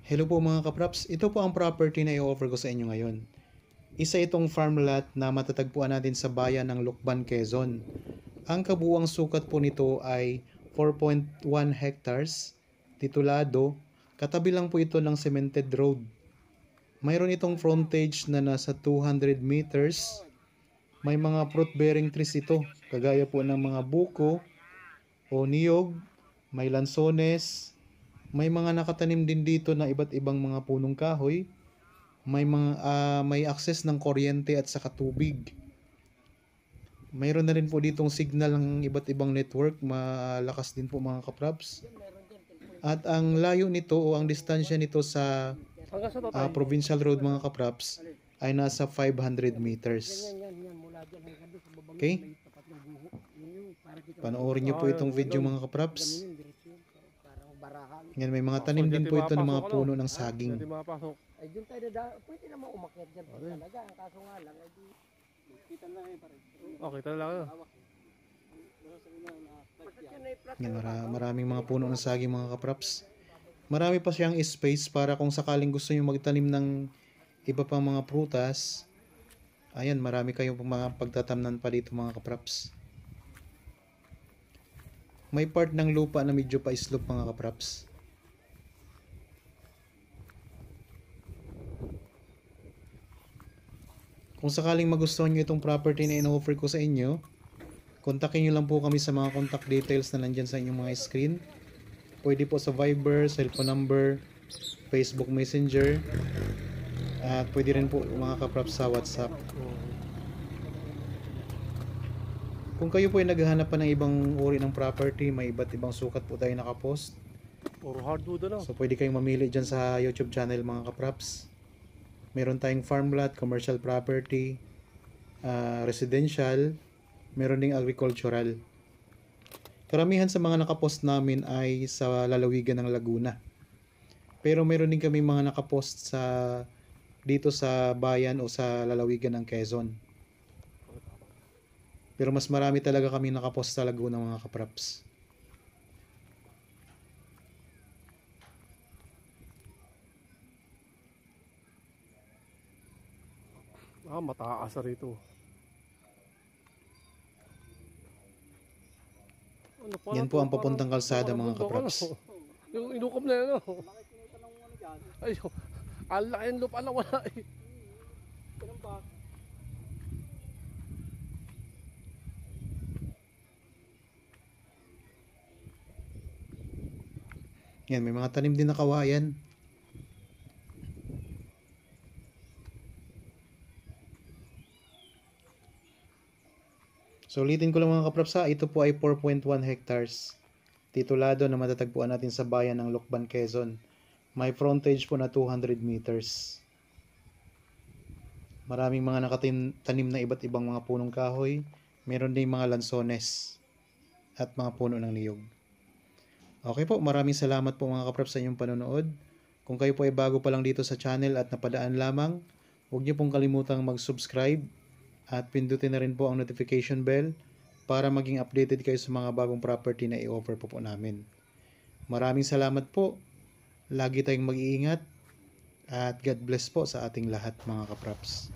Hello po mga kapraps, ito po ang property na i-offer ko sa inyo ngayon. Isa itong farm lot na matatagpuan natin sa bayan ng Lucban, Quezon. Ang kabuuang sukat po nito ay 4.1 hectares, titulado, katabi lang po ito ng cemented road. Mayroon itong frontage na nasa 200 meters. May mga fruit-bearing trees ito, kagaya po ng mga buko o niyog, may lansones. May mga nakatanim din dito na iba't ibang mga punong kahoy. May access ng kuryente at saka tubig. Mayroon na rin po ditong signal ng iba't ibang network, malakas din po mga kapraps. At ang layo nito o ang distansya nito sa provincial road mga kapraps ay nasa 500 meters. Okay? Panoorin niyo po itong video mga kapraps. Yan, may mga tanim din po ito ng mga puno ng saging. Ay, doon tayo pwede naman umakyat dyan talaga. Ang kaso nga lang, ay di, kita na lang pare. Okay, talaga lang. Yan, maraming mga puno ng saging mga kapraps. Marami pa siyang space para kung sakaling gusto niyo magtanim ng iba pang mga prutas. Ayan, marami kayong mga pagtatamnan pa dito mga kapraps. May part ng lupa na medyo pa-slope mga kapraps. Kung sakaling magustuhan nyo itong property na in-offer ko sa inyo, kontakin nyo lang po kami sa mga contact details na nandyan sa inyong mga screen. Pwede po sa Viber, cellphone number, Facebook Messenger, at pwede rin po mga kapraps sa WhatsApp. Kung kayo po ay naghahanap pa ng ibang uri ng property, may iba't ibang sukat po tayo nakapost. Puro hardwood na. So pwede kayong mamili dyan sa YouTube channel mga kapraps. Meron tayong farm lot, commercial property, residential, meron ding agricultural. Karamihan sa mga nakapost namin ay sa lalawigan ng Laguna. Pero meron din kami mga nakapost dito sa bayan o sa lalawigan ng Quezon. Pero mas marami talaga kami nakapost sa Laguna mga kapraps. Mataas na rito. Yan po ang papuntang kalsada mga kapraps. Yung inukom na yan, no? Ay, ang laki yung lupa lang wala eh. Ganun ba? Yan, may mga tanim din na kawayan. So ulitin ko lang mga kapraps ha, ito po ay 4.1 hectares. Titulado na matatagpuan natin sa bayan ng Lucban, Quezon. May frontage po na 200 meters. Maraming mga nakatanim na iba't ibang mga punong kahoy. Meron din mga lansones at mga puno ng niyog. Okay po, maraming salamat po mga kapraps sa inyong panonood. Kung kayo po ay bago pa lang dito sa channel at napadaan lamang, huwag niyo pong kalimutang mag-subscribe at pindutin na rin po ang notification bell para maging updated kayo sa mga bagong property na i-offer po namin. Maraming salamat po. Lagi tayong mag-iingat at God bless po sa ating lahat mga kapraps.